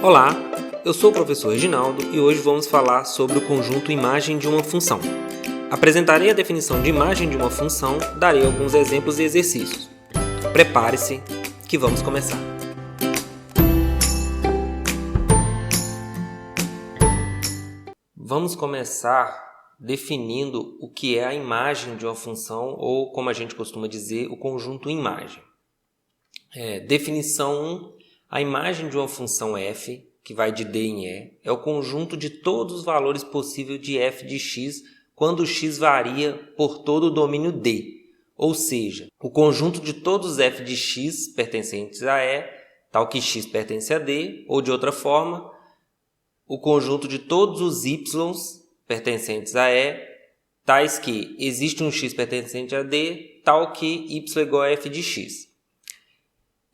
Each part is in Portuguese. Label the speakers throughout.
Speaker 1: Olá, eu sou o professor Reginaldo e hoje vamos falar sobre o conjunto imagem de uma função. Apresentarei a definição de imagem de uma função, darei alguns exemplos e exercícios. Prepare-se que vamos começar. Vamos começar definindo o que é a imagem de uma função ou, como a gente costuma dizer, o conjunto imagem. Definição 1. A imagem de uma função f, que vai de D em E, é o conjunto de todos os valores possíveis de f de x quando x varia por todo o domínio D. Ou seja, o conjunto de todos os f de x pertencentes a E, tal que x pertence a D, ou de outra forma, o conjunto de todos os y pertencentes a E, tais que existe um x pertencente a D, tal que y igual a f de x.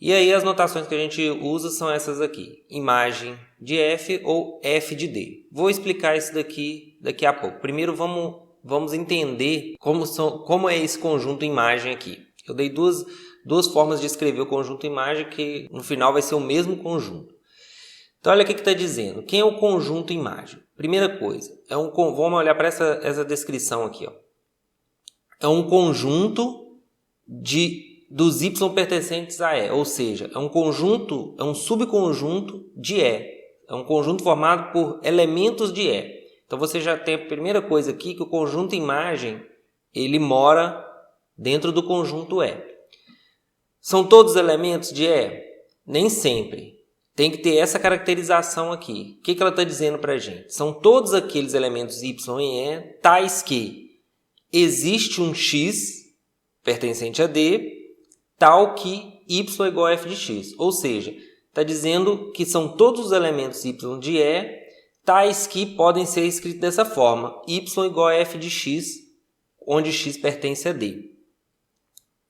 Speaker 1: E aí as notações que a gente usa são essas aqui, imagem de f ou f de D. Vou explicar isso daqui a pouco. Primeiro vamos entender como é esse conjunto imagem aqui. Eu dei duas formas de escrever o conjunto imagem que no final vai ser o mesmo conjunto. Então olha o que está dizendo. Quem é o conjunto imagem? Primeira coisa, vamos olhar para essa descrição aqui. É um conjunto dos y pertencentes a E, ou seja, é um subconjunto de E. É um conjunto formado por elementos de E. Então você já tem a primeira coisa aqui, que o conjunto imagem, ele mora dentro do conjunto E. São todos elementos de E? Nem sempre. Tem que ter essa caracterização aqui. O que ela está dizendo para a gente? São todos aqueles elementos y em E, tais que existe um x pertencente a D, tal que y igual a f de x. Ou seja, está dizendo que são todos os elementos y de E, tais que podem ser escritos dessa forma. Y igual a f de x, onde x pertence a D.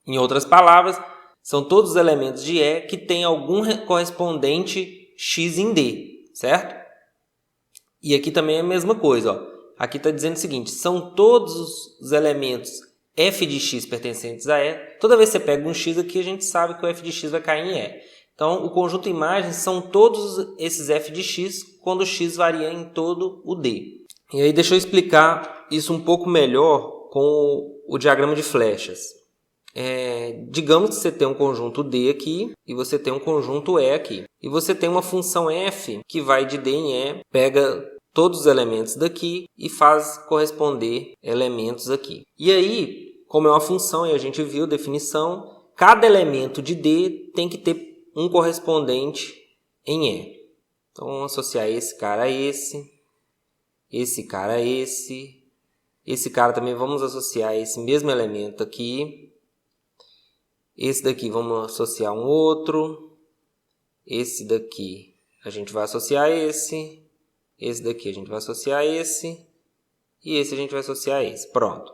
Speaker 1: Em outras palavras, são todos os elementos de E que têm algum correspondente x em D, certo? E aqui também é a mesma coisa. Aqui está dizendo o seguinte, são todos os elementos f de x pertencentes a E. Toda vez que você pega um x aqui, a gente sabe que o f de x vai cair em E. Então, o conjunto imagem são todos esses f de x quando o x varia em todo o D. E aí deixa eu explicar isso um pouco melhor com o diagrama de flechas. Digamos que você tem um conjunto D aqui e você tem um conjunto E aqui. E você tem uma função f que vai de D em E, pega todos os elementos daqui e faz corresponder elementos aqui. E aí, como é uma função e a gente viu a definição, cada elemento de D tem que ter um correspondente em E. Então, vamos associar esse cara a esse cara a esse cara também vamos associar a esse mesmo elemento aqui. Esse daqui vamos associar um outro. Esse daqui a gente vai associar a esse. Esse daqui a gente vai associar a esse. E esse a gente vai associar a esse. Pronto.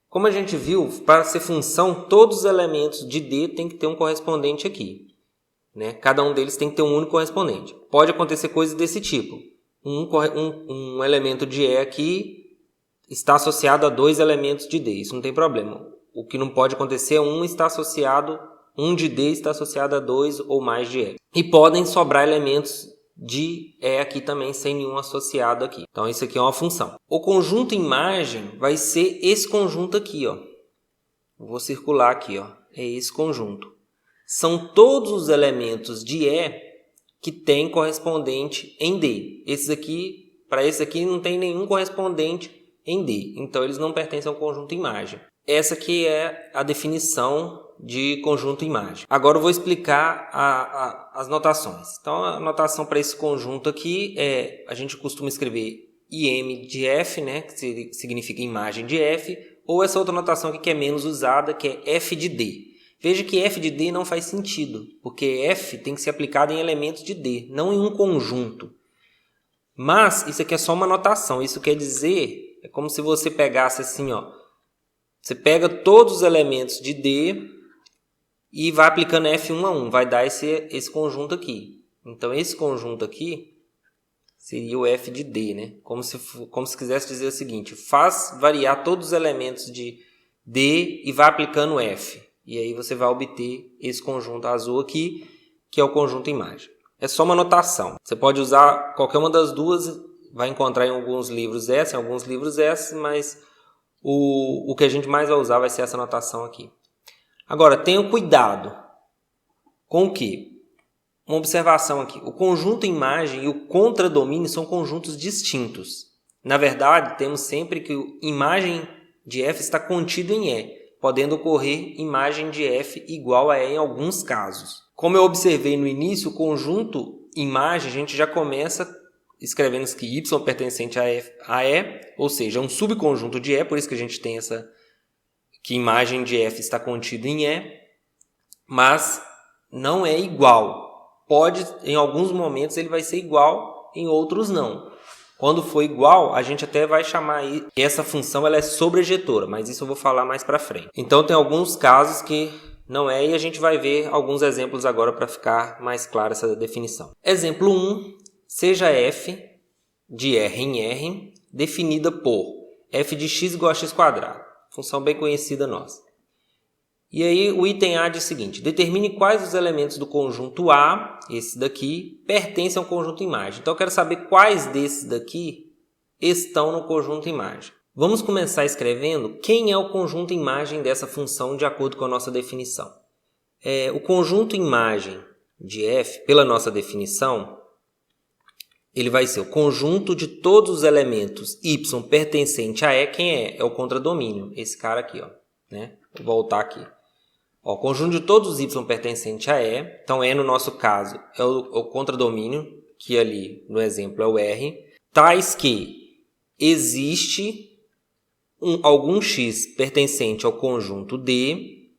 Speaker 1: Como a gente viu, para ser função, todos os elementos de D tem que ter um correspondente aqui. Cada um deles tem que ter um único correspondente. Pode acontecer coisas desse tipo. Um elemento de E aqui está associado a dois elementos de D. Isso não tem problema. O que não pode acontecer é um de D está associado a dois ou mais de E. E podem sobrar elementos de E aqui também, sem nenhum associado aqui. Então, isso aqui é uma função. O conjunto imagem vai ser esse conjunto aqui. Vou circular aqui. É esse conjunto. São todos os elementos de E que têm correspondente em D. Para esse aqui, não tem nenhum correspondente em D. Então, eles não pertencem ao conjunto imagem. Essa aqui é a definição de conjunto imagem. Agora eu vou explicar as notações. Então, a notação para esse conjunto aqui a gente costuma escrever im de f, que significa imagem de f, ou essa outra notação aqui que é menos usada, que é f de D. Veja que f de D não faz sentido, porque f tem que ser aplicado em elementos de D, não em um conjunto. Mas isso aqui é só uma notação. Isso quer dizer, é como se você pegasse assim, você pega todos os elementos de D e vai aplicando F1 a 1. Vai dar esse conjunto aqui. Então, esse conjunto aqui seria o F de D, Como se quisesse dizer o seguinte. Faz variar todos os elementos de D e vai aplicando F. E aí você vai obter esse conjunto azul aqui, que é o conjunto imagem. é só uma notação. Você pode usar qualquer uma das duas, vai encontrar em alguns livros essa, em alguns livros essa, mas o que a gente mais vai usar vai ser essa notação aqui. Agora, tenham cuidado com o quê? Uma observação aqui. O conjunto imagem e o contradomínio são conjuntos distintos. Na verdade, temos sempre que imagem de F está contido em E, podendo ocorrer imagem de F igual a E em alguns casos. Como eu observei no início, o conjunto imagem a gente já começa escrevendo que Y pertencente a E, ou seja, um subconjunto de E, por isso que a gente tem que imagem de F está contida em E, mas não é igual. Pode, em alguns momentos, ele vai ser igual, em outros não. Quando for igual, a gente até vai chamar que essa função ela é sobrejetora, mas isso eu vou falar mais para frente. Então, tem alguns casos que não é, e a gente vai ver alguns exemplos agora para ficar mais clara essa definição. Exemplo 1, seja f de R em R, definida por f de x igual a x², função bem conhecida nossa. E aí o item A diz o seguinte: determine quais os elementos do conjunto A, esse daqui, pertencem ao conjunto imagem. Então eu quero saber quais desses daqui estão no conjunto imagem. Vamos começar escrevendo quem é o conjunto imagem dessa função de acordo com a nossa definição. O conjunto imagem de f, pela nossa definição, ele vai ser o conjunto de todos os elementos y pertencente a E. Quem é? É o contradomínio, esse cara aqui, ó, né? Vou voltar aqui. O conjunto de todos os y pertencente a E, então E no nosso caso é o contradomínio, que ali no exemplo é o R, tais que existe algum x pertencente ao conjunto D,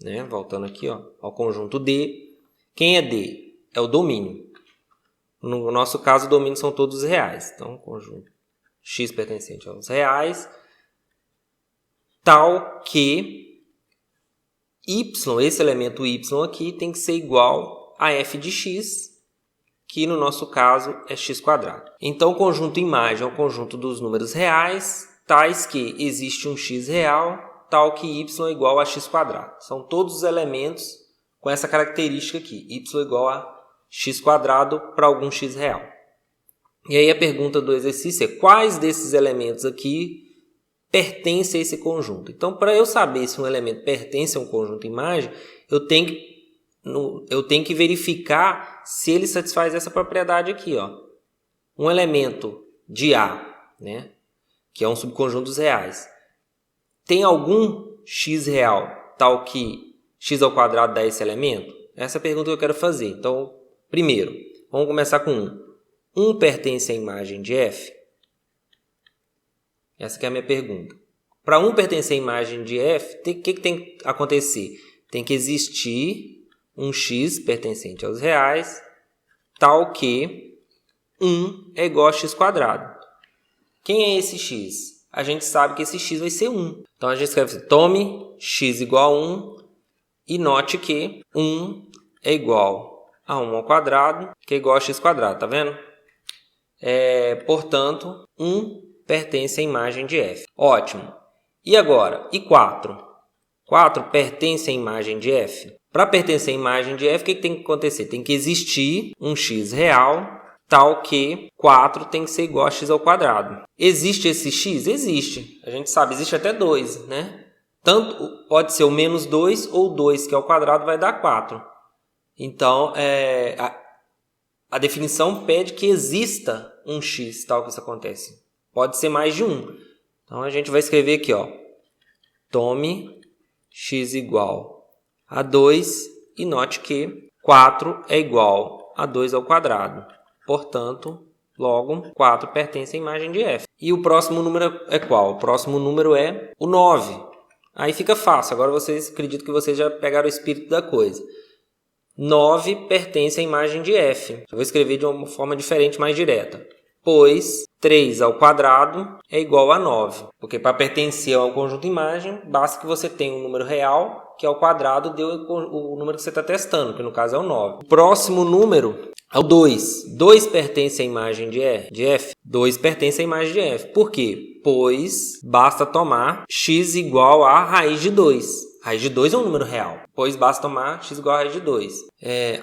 Speaker 1: né? Voltando aqui, ó, ao conjunto D. Quem é D? É o domínio. No nosso caso, o domínio são todos reais. Então, conjunto x pertencente aos reais, tal que y, esse elemento y aqui, tem que ser igual a f de x, que no nosso caso é x². Então, o conjunto imagem é o conjunto dos números reais, tais que existe um x real, tal que y é igual a x². São todos os elementos com essa característica aqui, y igual a x² para algum x real. E aí a pergunta do exercício é: quais desses elementos aqui pertence a esse conjunto? Então, para eu saber se um elemento pertence a um conjunto imagem, eu tenho que verificar se ele satisfaz essa propriedade aqui, ó. Um elemento de A, né, que é um subconjunto dos reais, tem algum x real tal que x² dá esse elemento? Essa é a pergunta que eu quero fazer. Então, primeiro, vamos começar com 1. 1 pertence à imagem de f? Essa que é a minha pergunta. Para 1 pertencer à imagem de f, o que tem que acontecer? Tem que existir um x pertencente aos reais, tal que 1 é igual a x². Quem é esse x? A gente sabe que esse x vai ser 1. Então, a gente escreve assim: tome x igual a 1 e note que 1 é igual a 1 ao quadrado, que é igual a x². Tá vendo? Portanto, 1 pertence à imagem de f. Ótimo. E agora? E 4? 4 pertence à imagem de f? Para pertencer à imagem de f, o que tem que acontecer? Tem que existir um x real, tal que 4 tem que ser igual a x². Existe esse x? Existe. A gente sabe, existe até 2, né? Tanto pode ser o menos 2 ou 2, que é o quadrado, vai dar 4. Então, a definição pede que exista um x, tal que isso acontece. Pode ser mais de 1. Então, a gente vai escrever aqui, ó. Tome x igual a 2 e note que 4 é igual a 2 ao quadrado. Portanto, logo, 4 pertence à imagem de f. E o próximo número é qual? O próximo número é o 9. Aí fica fácil. Agora, acredito que vocês já pegaram o espírito da coisa. 9 pertence à imagem de f. Eu vou escrever de uma forma diferente, mais direta. Pois 3 ao quadrado é igual a 9. Porque para pertencer ao conjunto imagem, basta que você tenha um número real, que ao quadrado deu o número que você está testando, que no caso é o 9. O próximo número é o 2. 2 pertence à imagem de f? 2 pertence à imagem de f. Por quê? Pois basta tomar x igual a raiz de 2. Raiz de 2 é um número real, pois basta tomar x igual a raiz de 2.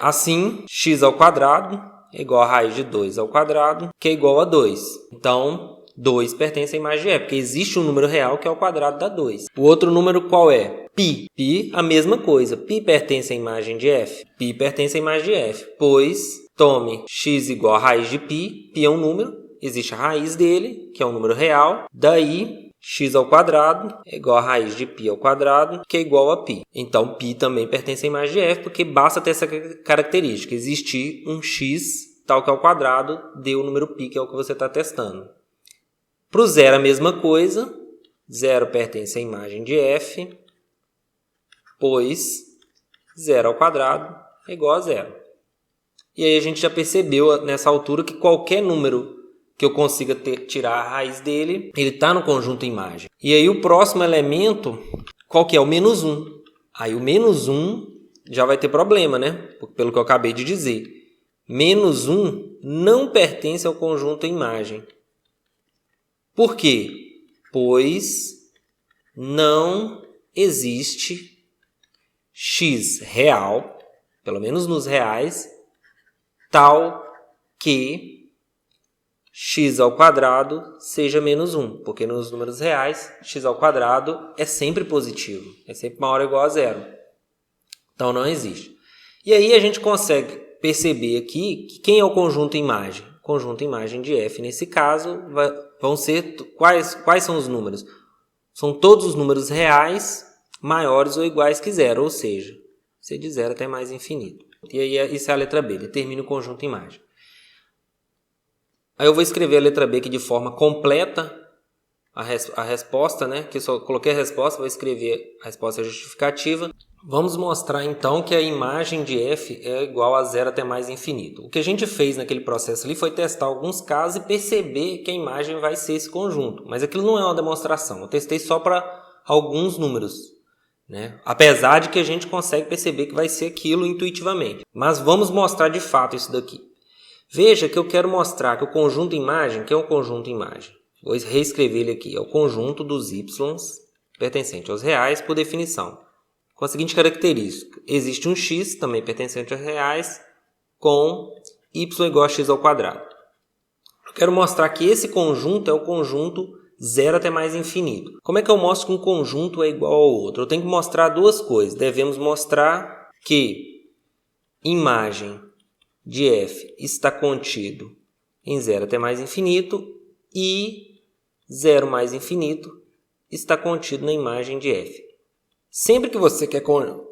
Speaker 1: Assim, x ao quadrado é igual a raiz de 2 ao quadrado, que é igual a 2. Então, 2 pertence à imagem de f, porque existe um número real que é o quadrado da 2. O outro número qual é? Π. Π, a mesma coisa. Π pertence à imagem de f? Π pertence à imagem de f, pois tome x igual a raiz de π. Π é um número, existe a raiz dele, que é um número real. Daí, x ao quadrado é igual a raiz de π ao quadrado, que é igual a π. Então, π também pertence à imagem de f, porque basta ter essa característica, existir um x tal que é ao quadrado, dê o número π, que é o que você está testando. Para o zero, a mesma coisa. 0 pertence à imagem de f, pois 0 ao quadrado é igual a 0. E aí a gente já percebeu nessa altura que qualquer número que eu consiga tirar a raiz dele, ele está no conjunto imagem. E aí o próximo elemento, qual que é? O menos 1. Aí o menos 1 já vai ter problema, né? Pelo que eu acabei de dizer. Menos 1 não pertence ao conjunto imagem. Por quê? Pois não existe x real, pelo menos nos reais, tal que x ao quadrado seja menos 1. Porque nos números reais, x ao quadrado é sempre positivo. É sempre maior ou igual a 0. Então não existe. E aí a gente consegue perceber aqui que quem é o conjunto imagem? O conjunto imagem de f, nesse caso, vão ser quais são os números? São todos os números reais maiores ou iguais que 0, ou seja, ser de 0 até mais infinito. E aí isso é a letra B, determina o conjunto imagem. Aí eu vou escrever a letra B aqui de forma completa, a resposta, né? Que eu só coloquei a resposta, vou escrever a resposta justificativa. Vamos mostrar então que a imagem de f é igual a 0 até mais infinito. O que a gente fez naquele processo ali foi testar alguns casos e perceber que a imagem vai ser esse conjunto. Mas aquilo não é uma demonstração, eu testei só para alguns números, né? Apesar de que a gente consegue perceber que vai ser aquilo intuitivamente. Mas vamos mostrar de fato isso daqui. Veja que eu quero mostrar que o conjunto imagem, que é um conjunto imagem, vou reescrever ele aqui, é o conjunto dos y pertencente aos reais por definição. Com a seguinte característica, existe um x, também pertencente aos reais, com y igual a x ao quadrado. Eu quero mostrar que esse conjunto é o conjunto 0 até mais infinito. Como é que eu mostro que um conjunto é igual ao outro? Eu tenho que mostrar duas coisas. Devemos mostrar que imagem de f está contido em 0 até mais infinito e 0 mais infinito está contido na imagem de f. Sempre que você quer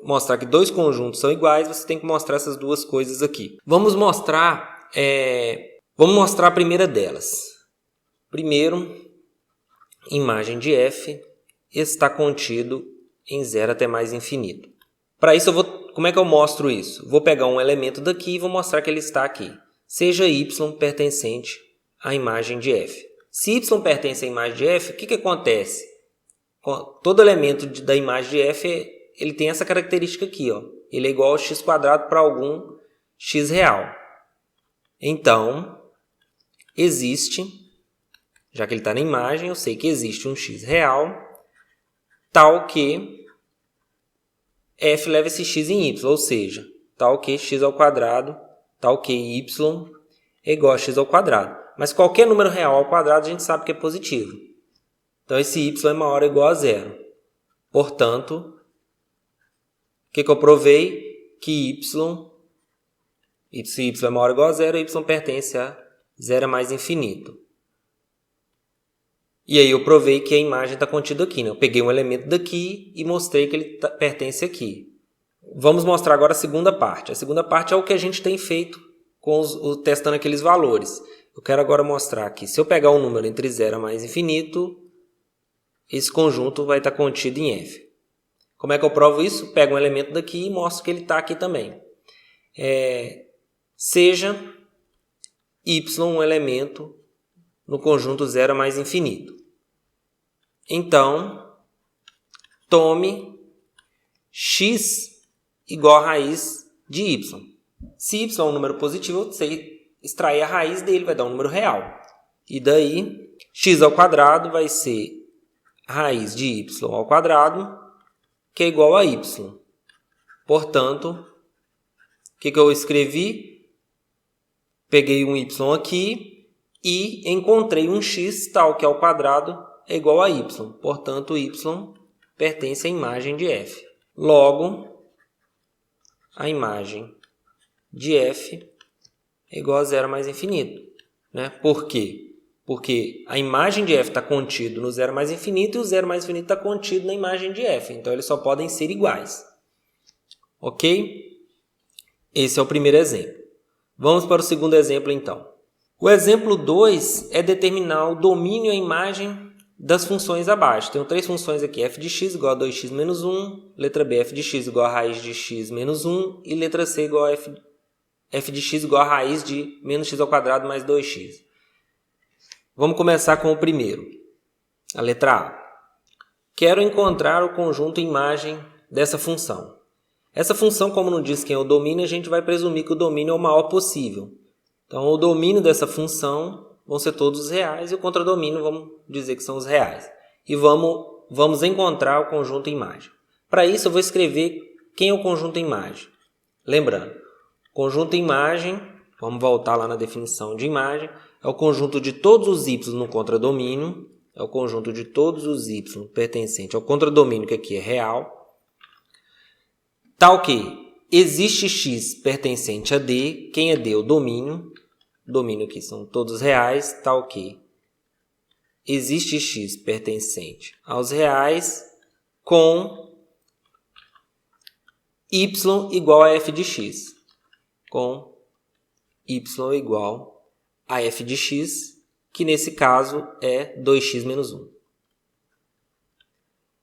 Speaker 1: mostrar que dois conjuntos são iguais, você tem que mostrar essas duas coisas aqui. Vamos mostrar a primeira delas. Primeiro, imagem de f está contido em 0 até mais infinito. Para isso, como é que eu mostro isso? Vou pegar um elemento daqui e vou mostrar que ele está aqui. Seja y pertencente à imagem de f. Se y pertence à imagem de f, o que acontece? Todo elemento da imagem de f ele tem essa característica aqui, ó. Ele é igual ao x² para algum x real. Então, existe, já que ele está na imagem, eu sei que existe um x real, tal que f leva esse x em y, ou seja, tal que x ao quadrado, tal que y é igual a x ao quadrado. Mas qualquer número real ao quadrado a gente sabe que é positivo. Então, esse y é maior ou igual a 0. Portanto, o que eu provei? Que se y é maior ou igual a 0, y pertence a 0 mais infinito. E aí eu provei que a imagem está contida aqui, né? Eu peguei um elemento daqui e mostrei que ele pertence aqui. Vamos mostrar agora a segunda parte. A segunda parte é o que a gente tem feito testando aqueles valores. Eu quero agora mostrar que se eu pegar um número entre 0 e mais infinito, esse conjunto vai estar contido em f. Como é que eu provo isso? Pego um elemento daqui e mostro que ele está aqui também. Seja y um elemento no conjunto 0 a mais infinito. Então, tome x igual a raiz de y. Se y é um número positivo, eu sei extrair a raiz dele, vai dar um número real. E daí, x ao quadrado vai ser raiz de y ao quadrado que é igual a y. Portanto, o que eu escrevi? Peguei um y aqui e encontrei um x tal que ao quadrado é igual a y. Portanto, y pertence à imagem de f. Logo, a imagem de f é igual a zero mais infinito. Né? Por quê? Porque a imagem de f está contido no zero mais infinito e o zero mais infinito está contido na imagem de f. Então, eles só podem ser iguais. Ok? Esse é o primeiro exemplo. Vamos para o segundo exemplo, então. O exemplo 2 é determinar o domínio e a imagem das funções abaixo. Tenho três funções aqui. F de x igual a 2x menos 1. Letra B, f de x igual a raiz de x menos 1. E letra C igual a f de x igual a raiz de menos x ao quadrado mais 2x. Vamos começar com o primeiro. A letra A. Quero encontrar o conjunto imagem dessa função. Essa função, como não diz quem é o domínio, a gente vai presumir que o domínio é o maior possível. Então, o domínio dessa função vão ser todos os reais e o contradomínio vamos dizer que são os reais. E vamos encontrar o conjunto imagem. Para isso, eu vou escrever quem é o conjunto imagem. Lembrando, conjunto imagem, vamos voltar lá na definição de imagem, é o conjunto de todos os y no contradomínio, é o conjunto de todos os y pertencente ao contradomínio, que aqui é real, tal que existe x pertencente a D, quem é D? O domínio aqui são todos reais, tal que existe x pertencente aos reais com y igual a f de x, com y igual a f de x, que nesse caso é 2x menos 1.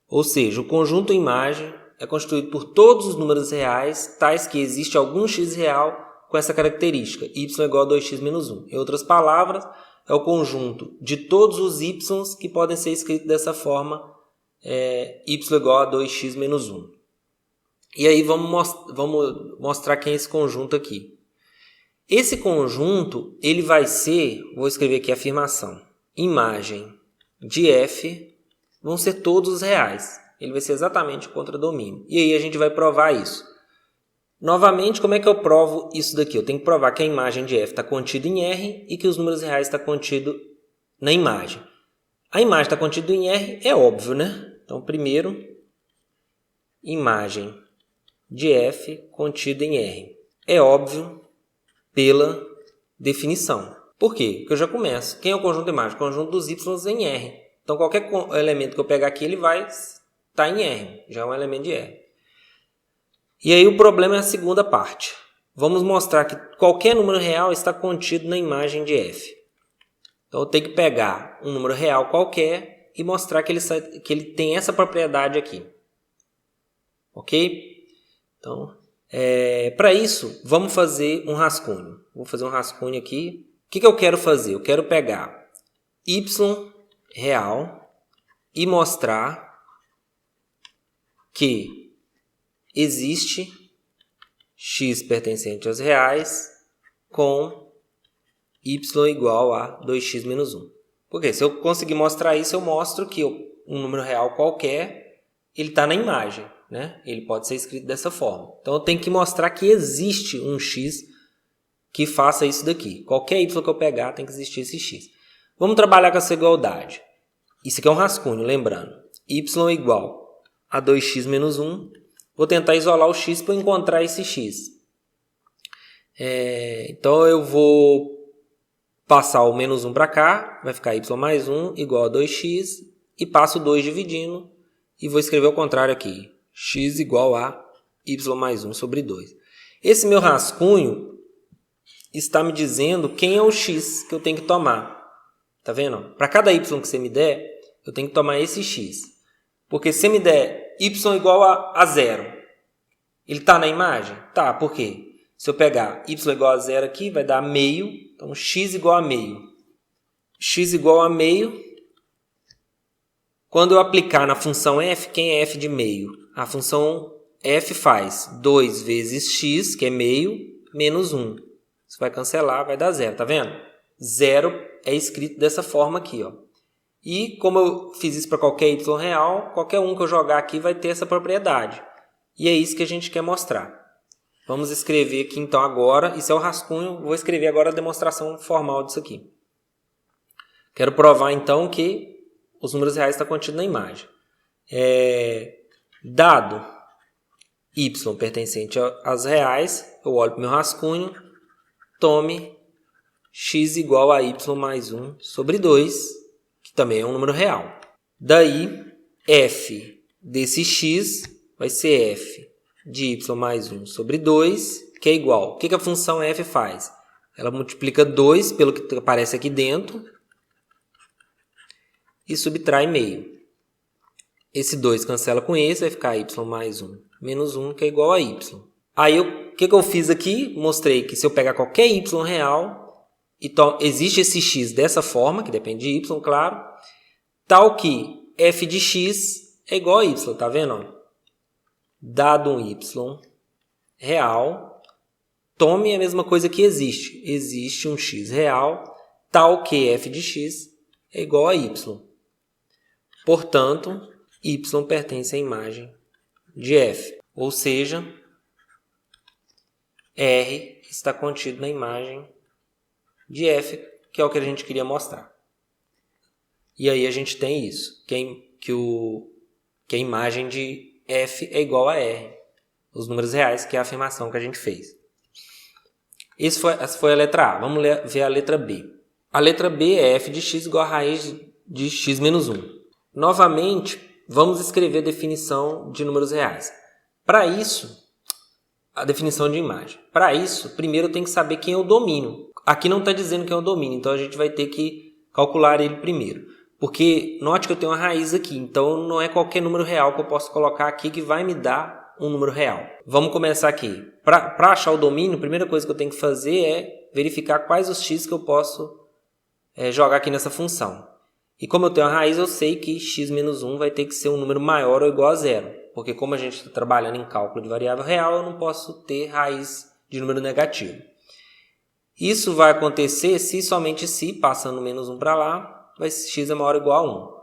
Speaker 1: Ou seja, o conjunto imagem é constituído por todos os números reais, tais que existe algum x real com essa característica, y igual a 2x menos 1. Em outras palavras, é o conjunto de todos os y que podem ser escritos dessa forma, y igual a 2x menos 1. E aí vamos mostrar quem é esse conjunto aqui. Esse conjunto, ele vai ser, vou escrever aqui a afirmação, imagem de f vão ser todos os reais. Ele vai ser exatamente o contradomínio. E aí a gente vai provar isso. Novamente, como é que eu provo isso daqui? Eu tenho que provar que a imagem de f está contida em R e que os números reais estão contidos na imagem. A imagem está contida em R, é óbvio, né? Então, primeiro, imagem de f contida em R. É óbvio pela definição. Por quê? Porque eu já começo. Quem é o conjunto de imagem? O conjunto dos y em R. Então, qualquer elemento que eu pegar aqui, ele vai estar em R. Já é um elemento de R. E aí o problema é a segunda parte. Vamos mostrar que qualquer número real está contido na imagem de f. Então, eu tenho que pegar um número real qualquer e mostrar que ele tem essa propriedade aqui. Ok? Então, para isso, vamos fazer um rascunho. Vou fazer um rascunho aqui. O que eu quero fazer? Eu quero pegar y real e mostrar que existe x pertencente aos reais com y igual a 2x menos 1. Porque se eu conseguir mostrar isso, eu mostro que um número real qualquer ele está na imagem. Né? Ele pode ser escrito dessa forma. Então, eu tenho que mostrar que existe um x que faça isso daqui. Qualquer y que eu pegar, tem que existir esse x. Vamos trabalhar com essa igualdade. Isso aqui é um rascunho, lembrando. Y igual a 2x menos 1. Vou tentar isolar o x para encontrar esse x. Então, eu vou passar o menos 1 para cá. Vai ficar y mais 1 igual a 2x. E passo o 2 dividindo. E vou escrever ao contrário aqui. X igual a y mais 1 sobre 2. Esse meu rascunho está me dizendo quem é o x que eu tenho que tomar. Tá vendo? Para cada y que você me der, eu tenho que tomar esse x. Porque se você me der y igual a 0, ele está na imagem? Tá, por quê? Se eu pegar y igual a 0 aqui, vai dar meio. Então, x igual a meio. X igual a meio. Quando eu aplicar na função f, quem é f de meio? A função f faz 2 vezes x, que é meio, menos 1. Isso vai cancelar, vai dar 0, tá vendo? 0 é escrito dessa forma aqui, ó. E como eu fiz isso para qualquer y real, qualquer um que eu jogar aqui vai ter essa propriedade. E é isso que a gente quer mostrar. Vamos escrever aqui então agora, isso é o rascunho, vou escrever agora a demonstração formal disso aqui. Quero provar então que os números reais estão contidos na imagem. Dado y pertencente aos reais, eu olho para o meu rascunho, tome x igual a y mais 1 sobre 2, que também é um número real. Daí, f desse x vai ser f de y mais 1 sobre 2, que é igual. O que a função f faz? Ela multiplica 2 pelo que aparece aqui dentro e subtrai meio. Esse 2 cancela com esse, vai ficar y mais 1 menos 1, que é igual a y. Aí, o que eu fiz aqui? Mostrei que se eu pegar qualquer y real, então existe esse x dessa forma, que depende de y, claro, tal que f de x é igual a y, tá vendo? Dado um y real, tome a mesma coisa que existe. Existe um x real, tal que f de x é igual a y. Portanto, y pertence à imagem de f. Ou seja, R está contido na imagem de f, que é o que a gente queria mostrar. E aí a gente tem isso, que a imagem de f é igual a R, os números reais, que é a afirmação que a gente fez. Essa foi a letra A. Vamos ver a letra B. A letra B é f de x igual a raiz de x menos 1. Novamente, vamos escrever a definição de números reais. Para isso, a definição de imagem. Para isso, primeiro eu tenho que saber quem é o domínio. Aqui não está dizendo quem é o domínio, então a gente vai ter que calcular ele primeiro. Porque note que eu tenho uma raiz aqui, então não é qualquer número real que eu posso colocar aqui que vai me dar um número real. Vamos começar aqui. Para achar o domínio, a primeira coisa que eu tenho que fazer é verificar quais os x que eu posso jogar aqui nessa função. E como eu tenho a raiz, eu sei que x menos 1 vai ter que ser um número maior ou igual a zero. Porque como a gente está trabalhando em cálculo de variável real, eu não posso ter raiz de número negativo. Isso vai acontecer se e somente se, passando menos 1 para lá, x é maior ou igual a 1.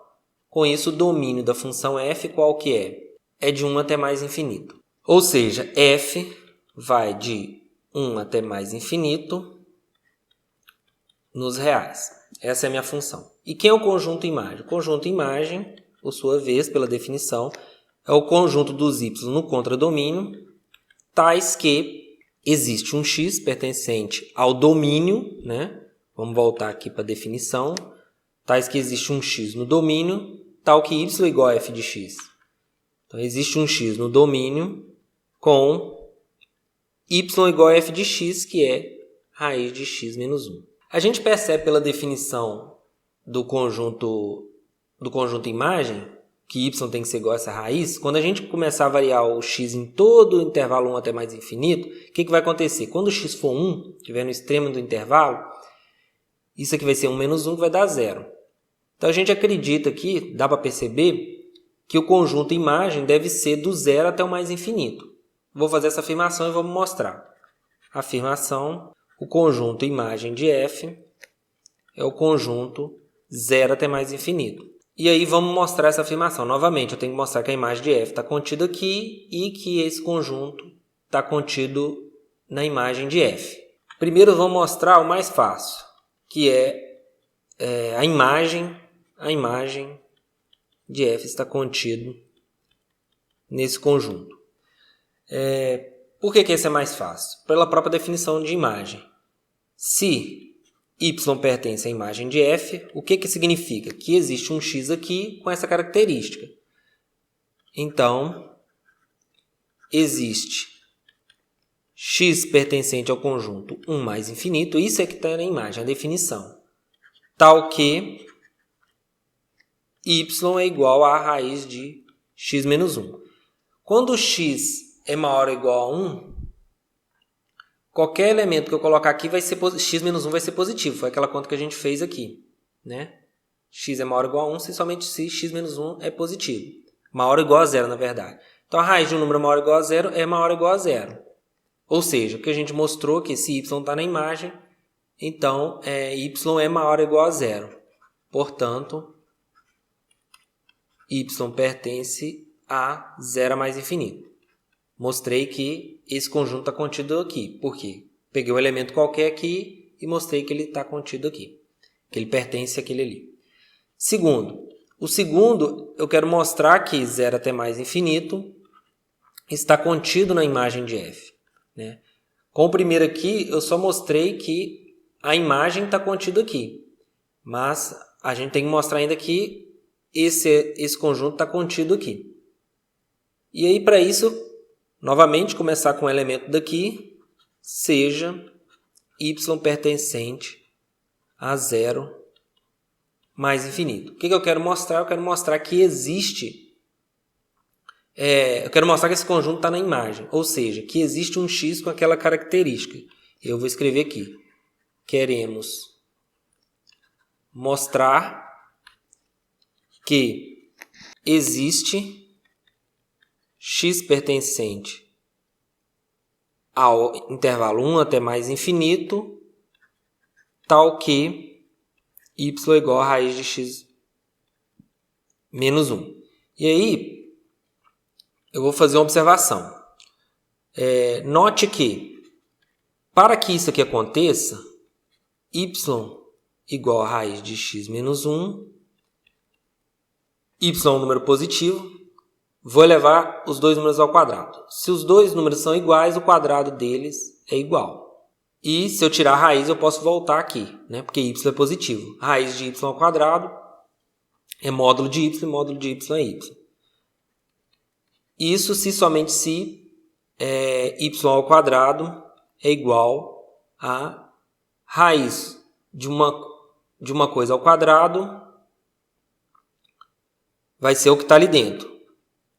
Speaker 1: Com isso, o domínio da função f qual que é? É de 1 até mais infinito. Ou seja, f vai de 1 até mais infinito nos reais. Essa é a minha função. E quem é o conjunto imagem? O conjunto imagem, por sua vez, pela definição, é o conjunto dos y no contradomínio, tais que existe um x pertencente ao domínio, né? Vamos voltar aqui para a definição. Tais que existe um x no domínio, tal que y é igual a f de x. Então, existe um x no domínio com y igual a f de x, que é raiz de x menos 1. A gente percebe pela definição do conjunto imagem que y tem que ser igual a essa raiz. Quando a gente começar a variar o x em todo o intervalo 1 até mais infinito, o que vai acontecer? Quando o x for 1, estiver no extremo do intervalo, isso aqui vai ser 1 menos 1, que vai dar 0. Então, a gente acredita aqui, dá para perceber, que o conjunto imagem deve ser do 0 até o mais infinito. Vou fazer essa afirmação e vamos mostrar. Afirmação, o conjunto imagem de f é o conjunto 0 até mais infinito. E aí vamos mostrar essa afirmação. Novamente, eu tenho que mostrar que a imagem de f está contida aqui e que esse conjunto está contido na imagem de f. Primeiro vamos mostrar o mais fácil, que é a imagem de f está contido nesse conjunto. Por que esse é mais fácil? Pela própria definição de imagem. Se y pertence à imagem de f, o que significa? Que existe um x aqui com essa característica. Então, existe x pertencente ao conjunto 1 mais infinito, isso é que está na imagem, a definição, tal que y é igual a raiz de x menos 1. Quando x é maior ou igual a 1, qualquer elemento que eu colocar aqui vai ser x menos 1 vai ser positivo. Foi aquela conta que a gente fez aqui, né? X é maior ou igual a 1 se somente se x menos 1 é positivo. Maior ou igual a 0, na verdade. Então, a raiz de um número maior ou igual a 0 é maior ou igual a 0. Ou seja, o que a gente mostrou que esse y está na imagem, então y é maior ou igual a 0. Portanto, y pertence a zero mais infinito. Mostrei que esse conjunto está contido aqui. Por quê? Peguei um elemento qualquer aqui e mostrei que ele está contido aqui. Que ele pertence àquele ali. Segundo. O segundo, eu quero mostrar que zero até mais infinito está contido na imagem de f. Né? Com o primeiro aqui, eu só mostrei que a imagem está contida aqui. Mas a gente tem que mostrar ainda que esse conjunto está contido aqui. E aí, para isso, novamente, começar com o elemento daqui, seja y pertencente a zero mais infinito. O que eu quero mostrar? Eu quero mostrar que existe... eu quero mostrar que esse conjunto está na imagem. Ou seja, que existe um x com aquela característica. Eu vou escrever aqui. Queremos mostrar que existe x pertencente ao intervalo 1 até mais infinito, tal que y é igual a raiz de x menos 1. E aí, eu vou fazer uma observação. Note que, para que isso aqui aconteça, y igual a raiz de x menos 1, y é um número positivo, vou elevar os dois números ao quadrado. Se os dois números são iguais, o quadrado deles é igual. E se eu tirar a raiz, eu posso voltar aqui, né? Porque y é positivo. A raiz de y ao quadrado é módulo de y é y. Isso se somente se y ao quadrado é igual a raiz de uma coisa ao quadrado vai ser o que está ali dentro,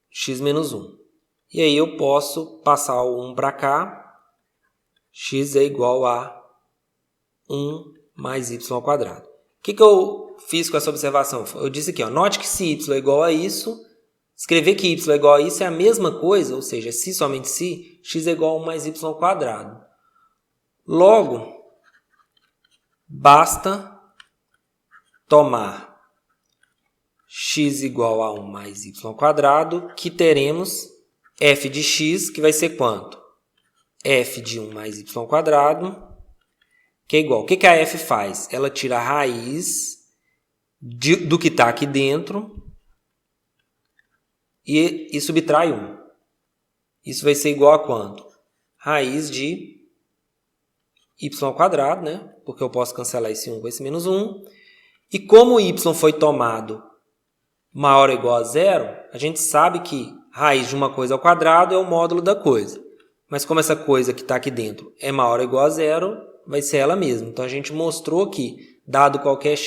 Speaker 1: x menos 1. E aí eu posso passar o 1 para cá, x é igual a 1 mais y ao quadrado. O que eu fiz com essa observação? Eu disse aqui, note que se y é igual a isso, escrever que y é igual a isso é a mesma coisa, ou seja, se somente se, x é igual a 1 mais y ao quadrado. Logo, basta tomar x igual a 1 mais y ao quadrado, que teremos f de x, que vai ser quanto? F de 1 mais y ao quadrado, que é igual. O que a f faz? Ela tira a raiz do que está aqui dentro e subtrai 1. Isso vai ser igual a quanto? Raiz de y ao quadrado, né? Porque eu posso cancelar esse 1 com esse menos 1. E como o y foi tomado maior ou igual a zero, a gente sabe que raiz de uma coisa ao quadrado é o módulo da coisa. Mas como essa coisa que está aqui dentro é maior ou igual a zero, vai ser ela mesma. Então a gente mostrou que, dado qualquer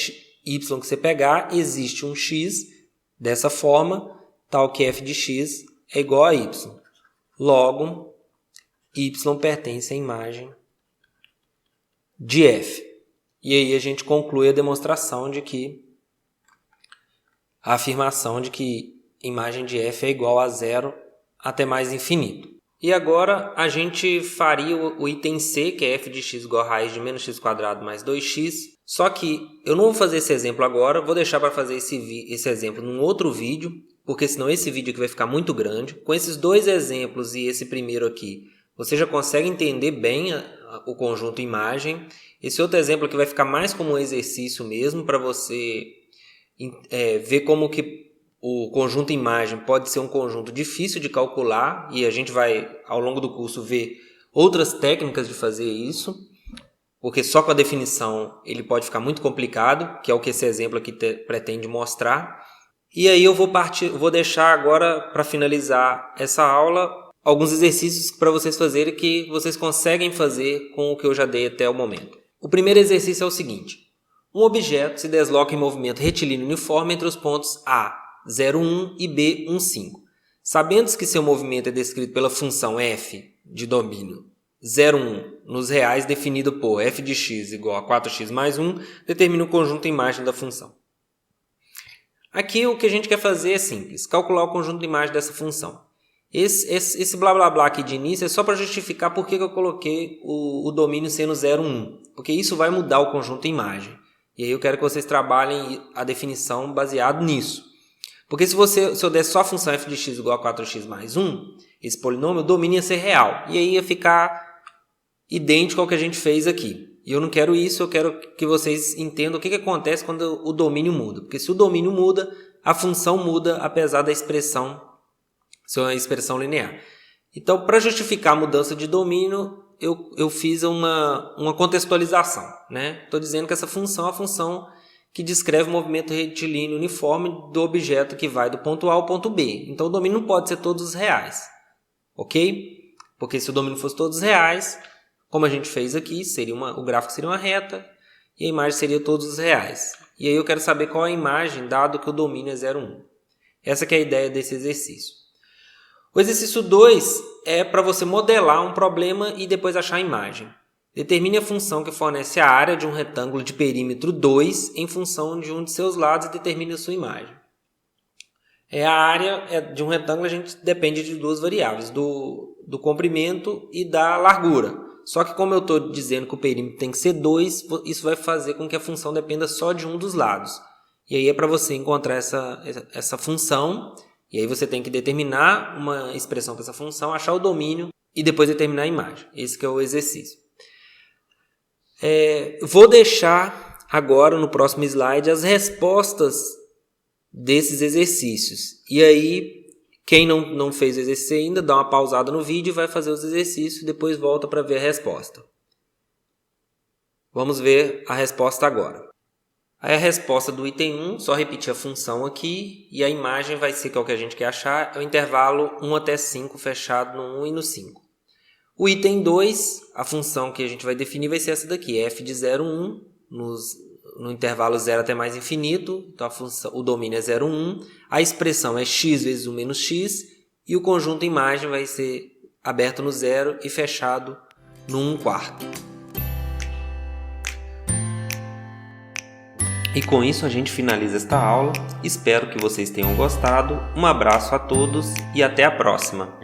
Speaker 1: y que você pegar, existe um x dessa forma, tal que f de x é igual a y. Logo, y pertence à imagem de f. E aí a gente conclui a demonstração de que a afirmação de que a imagem de f é igual a zero até mais infinito. E agora a gente faria o item C, que é f de x igual a raiz de menos x quadrado mais 2x. Só que eu não vou fazer esse exemplo agora, vou deixar para fazer esse exemplo num outro vídeo, porque senão esse vídeo aqui vai ficar muito grande. Com esses dois exemplos e esse primeiro aqui, você já consegue entender bem o conjunto imagem. Esse outro exemplo aqui vai ficar mais como um exercício mesmo, para você ver como que o conjunto imagem pode ser um conjunto difícil de calcular, e a gente vai, ao longo do curso, ver outras técnicas de fazer isso, porque só com a definição ele pode ficar muito complicado, que é o que esse exemplo aqui pretende mostrar. E aí eu vou deixar agora, para finalizar essa aula, alguns exercícios para vocês fazerem que vocês conseguem fazer com o que eu já dei até o momento. O primeiro exercício é o seguinte: um objeto se desloca em movimento retilíneo uniforme entre os pontos A, 0,1 e B, 1,5. Sabendo que seu movimento é descrito pela função f de domínio 0,1 nos reais definido por f de x igual a 4x mais 1, determina o conjunto imagem da função. Aqui o que a gente quer fazer é simples, calcular o conjunto de imagem dessa função. Esse blá blá blá aqui de início é só para justificar por que eu coloquei o domínio sendo 0,1, porque isso vai mudar o conjunto imagem. E aí eu quero que vocês trabalhem a definição baseado nisso. Porque se eu desse só a função f de x igual a 4x mais 1, esse polinômio, o domínio ia ser real. E aí ia ficar idêntico ao que a gente fez aqui. E eu não quero isso, eu quero que vocês entendam o que acontece quando o domínio muda. Porque se o domínio muda, a função muda, apesar da expressão ser uma expressão linear. Então, para justificar a mudança de domínio, eu fiz uma contextualização. Estou dizendo que essa função é a função que descreve o movimento retilíneo uniforme do objeto que vai do ponto A ao ponto B. Então, o domínio não pode ser todos os reais. Ok? Porque se o domínio fosse todos os reais, como a gente fez aqui, o gráfico seria uma reta e a imagem seria todos os reais. E aí eu quero saber qual é a imagem, dado que o domínio é 0, 1. Essa que é a ideia desse exercício. O exercício 2 é para você modelar um problema e depois achar a imagem. Determine a função que fornece a área de um retângulo de perímetro 2 em função de um de seus lados e determine a sua imagem. A área de um retângulo a gente depende de duas variáveis, do comprimento e da largura. Só que como eu estou dizendo que o perímetro tem que ser 2, isso vai fazer com que a função dependa só de um dos lados. E aí é para você encontrar essa função, e aí você tem que determinar uma expressão para essa função, achar o domínio e depois determinar a imagem. Esse que é o exercício. Vou deixar agora no próximo slide as respostas desses exercícios. E aí, quem não fez o exercício ainda, dá uma pausada no vídeo e vai fazer os exercícios e depois volta para ver a resposta. Vamos ver a resposta agora. Aí a resposta do item 1, só repetir a função aqui e a imagem vai ser, que é o que a gente quer achar, é o intervalo 1 até 5 fechado no 1 e no 5. O item 2, a função que a gente vai definir vai ser essa daqui, f de 0, 1, no intervalo 0 até mais infinito, então o domínio é 0, 1, a expressão é x vezes 1 menos x, e o conjunto imagem vai ser aberto no 0 e fechado no 1/4. E com isso a gente finaliza esta aula, espero que vocês tenham gostado, um abraço a todos e até a próxima!